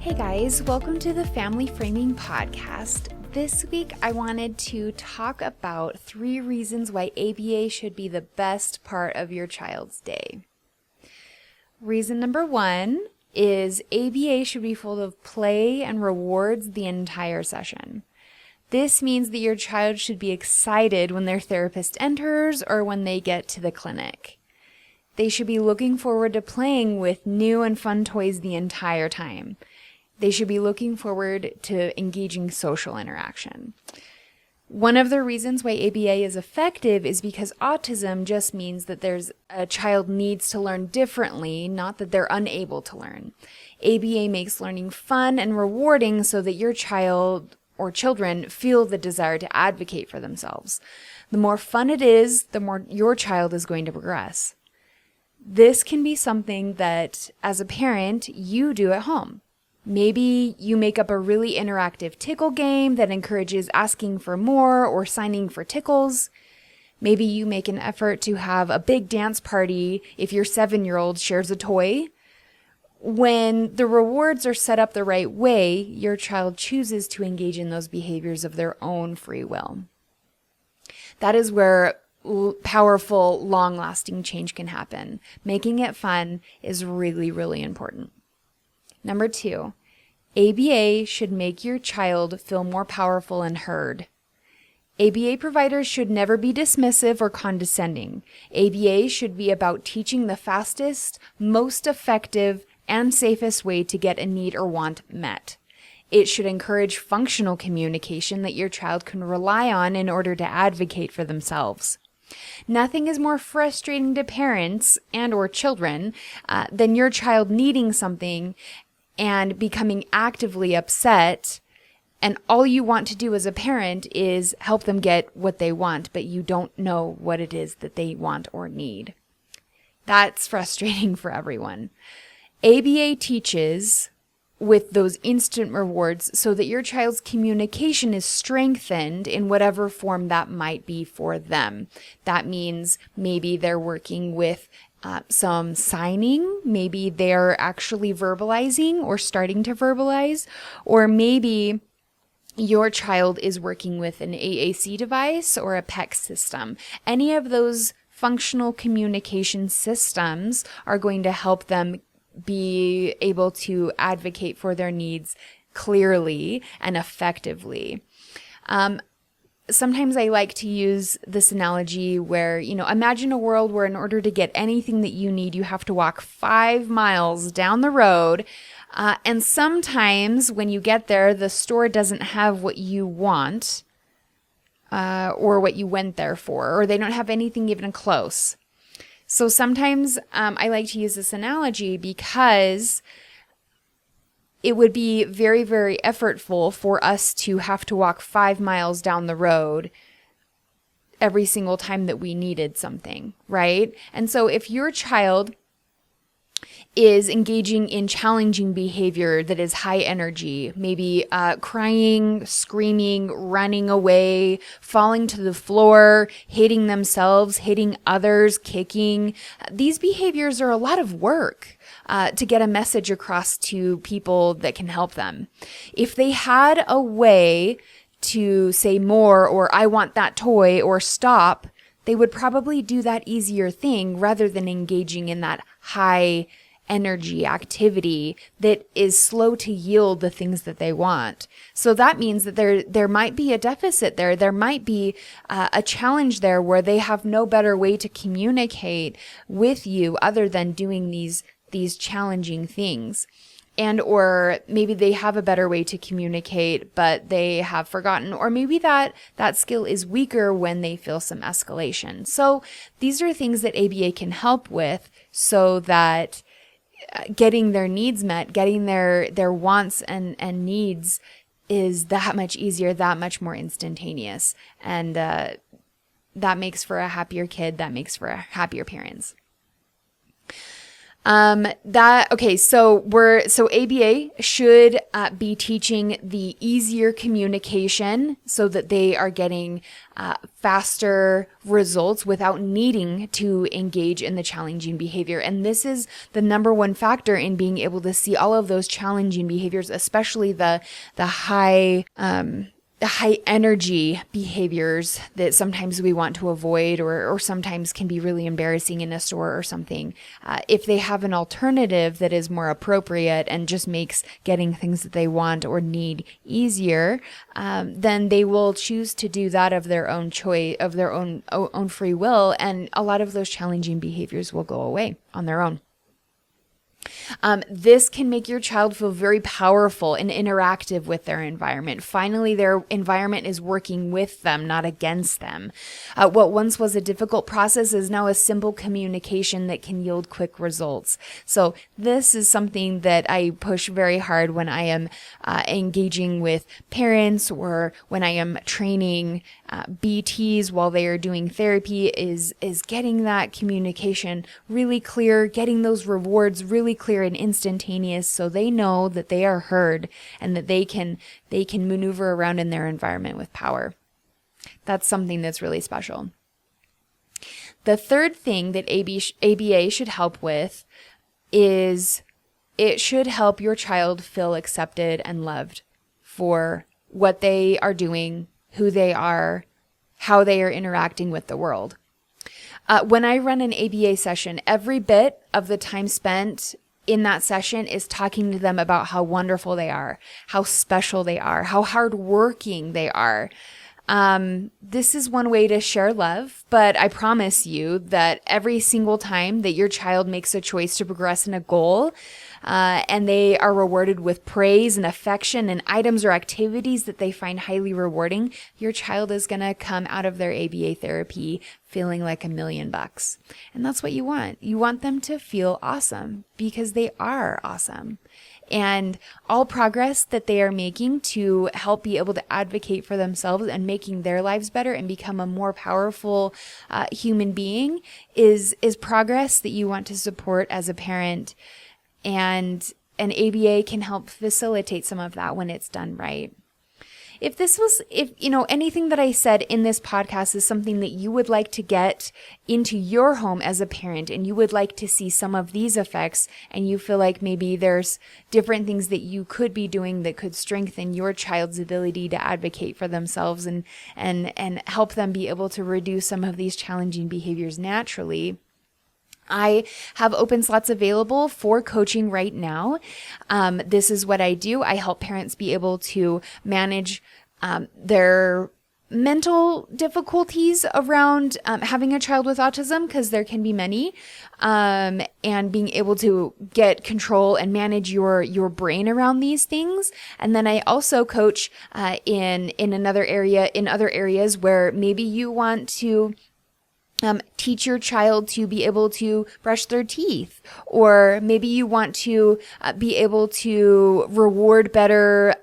Hey guys, welcome to the Family Framing Podcast. This week I wanted to talk about 3 reasons why ABA should be the best part of your child's day. Reason number 1 is ABA should be full of play and rewards the entire session. This means that your child should be excited when their therapist enters or when they get to the clinic. They should be looking forward to playing with new and fun toys the entire time. They should be looking forward to engaging social interaction. One of the reasons why ABA is effective is because autism just means that a child needs to learn differently, not that they're unable to learn. ABA makes learning fun and rewarding so that your child or children feel the desire to advocate for themselves. The more fun it is, the more your child is going to progress. This can be something that, as a parent, you do at home. Maybe you make up a really interactive tickle game that encourages asking for more or signing for tickles. Maybe you make an effort to have a big dance party if your 7-year-old shares a toy. When the rewards are set up the right way, your child chooses to engage in those behaviors of their own free will. That is where powerful, long-lasting change can happen. Making it fun is really, really important. Number 2, ABA should make your child feel more powerful and heard. ABA providers should never be dismissive or condescending. ABA should be about teaching the fastest, most effective, and safest way to get a need or want met. It should encourage functional communication that your child can rely on in order to advocate for themselves. Nothing is more frustrating to parents and or children than your child needing something and becoming actively upset, and all you want to do as a parent is help them get what they want, but you don't know what it is that they want or need. That's frustrating for everyone. ABA teaches with those instant rewards so that your child's communication is strengthened in whatever form that might be for them. That means maybe they're working with some signing, maybe they're actually verbalizing or starting to verbalize, or maybe your child is working with an AAC device or a PEC system. Any of those functional communication systems are going to help them be able to advocate for their needs clearly and effectively. Sometimes I like to use this analogy where, imagine a world where in order to get anything that you need, you have to walk 5 miles down the road. And sometimes when you get there, the store doesn't have what you want or what you went there for, or they don't have anything even close. So sometimes I like to use this analogy because it would be very, very effortful for us to have to walk 5 miles down the road every single time that we needed something, right? And so if your child is engaging in challenging behavior that is high energy, maybe crying, screaming, running away, falling to the floor, hating themselves, hating others, kicking, these behaviors are a lot of work to get a message across to people that can help them. If they had a way to say more or I want that toy or stop, they would probably do that easier thing rather than engaging in that high energy activity that is slow to yield the things that they want. So that means that there might be a deficit there. There might be a challenge there where they have no better way to communicate with you other than doing these challenging things. And or maybe they have a better way to communicate, but they have forgotten, or maybe that skill is weaker when they feel some escalation. So these are things that ABA can help with so that getting their needs met, getting their wants and needs is that much easier, that much more instantaneous. And that makes for a happier kid, that makes for a happier parents. So ABA should be teaching the easier communication so that they are getting faster results without needing to engage in the challenging behavior. And this is the number one factor in being able to see all of those challenging behaviors, especially the high energy behaviors that sometimes we want to avoid or sometimes can be really embarrassing in a store or something. If they have an alternative that is more appropriate and just makes getting things that they want or need easier, then they will choose to do that of their own choice, of their own free will, and a lot of those challenging behaviors will go away on their own. This can make your child feel very powerful and interactive with their environment. Finally, their environment is working with them, not against them. What once was a difficult process is now a simple communication that can yield quick results. So this is something that I push very hard when I am engaging with parents or when I am training BTs while they are doing therapy is getting that communication really clear, getting those rewards really clear and instantaneous so they know that they are heard and that they can maneuver around in their environment with power. That's something that's really special. The third thing that ABA should help with is it should help your child feel accepted and loved for what they are doing, who they are, how they are interacting with the world. When I run an ABA session, every bit of the time spent in that session is talking to them about how wonderful they are, how special they are, how hardworking they are. This is one way to share love, but I promise you that every single time that your child makes a choice to progress in a goal, and they are rewarded with praise and affection and items or activities that they find highly rewarding, your child is going to come out of their ABA therapy feeling like $1,000,000. And that's what you want. You want them to feel awesome because they are awesome. And all progress that they are making to help be able to advocate for themselves and making their lives better and become a more powerful human being is progress that you want to support as a parent. And an ABA can help facilitate some of that when it's done right. If anything that I said in this podcast is something that you would like to get into your home as a parent and you would like to see some of these effects and you feel like maybe there's different things that you could be doing that could strengthen your child's ability to advocate for themselves and help them be able to reduce some of these challenging behaviors naturally, I have open slots available for coaching right now. This is what I do. I help parents be able to manage their mental difficulties around having a child with autism, because there can be many, and being able to get control and manage your brain around these things. And then I also coach in other areas where maybe you want to teach your child to be able to brush their teeth, or maybe you want to be able to reward better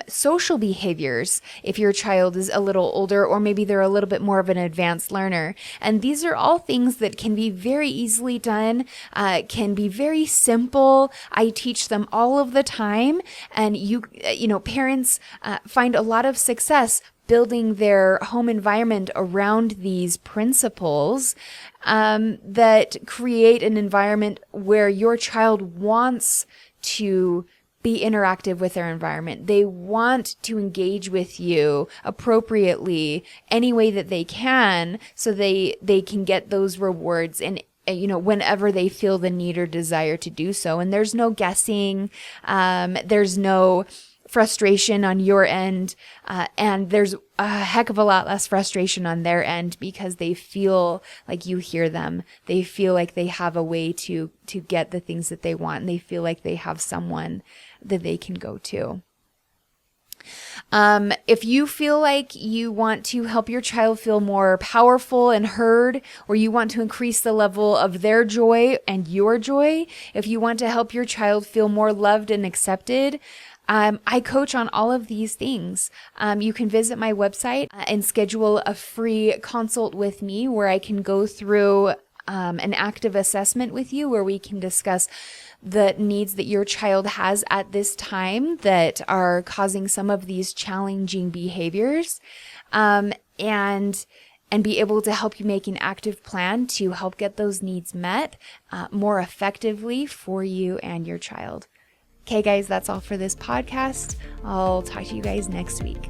social behaviors if your child is a little older, or maybe they're a little bit more of an advanced learner. And these are all things that can be very easily done, can be very simple. I teach them all of the time, and parents find a lot of success building their home environment around these principles that create an environment where your child wants to be interactive with their environment. They want to engage with you appropriately any way that they can, so they can get those rewards and whenever they feel the need or desire to do so. And there's no guessing, there's no frustration on your end, and there's a heck of a lot less frustration on their end, because they feel like you hear them. They feel like they have a way to get the things that they want, and they feel like they have someone that they can go to. If you feel like you want to help your child feel more powerful and heard, or you want to increase the level of their joy and your joy, if you want to help your child feel more loved and accepted, I coach on all of these things. You can visit my website and schedule a free consult with me where I can go through an active assessment with you where we can discuss the needs that your child has at this time that are causing some of these challenging behaviors, and be able to help you make an active plan to help get those needs met more effectively for you and your child. Okay, guys, that's all for this podcast. I'll talk to you guys next week.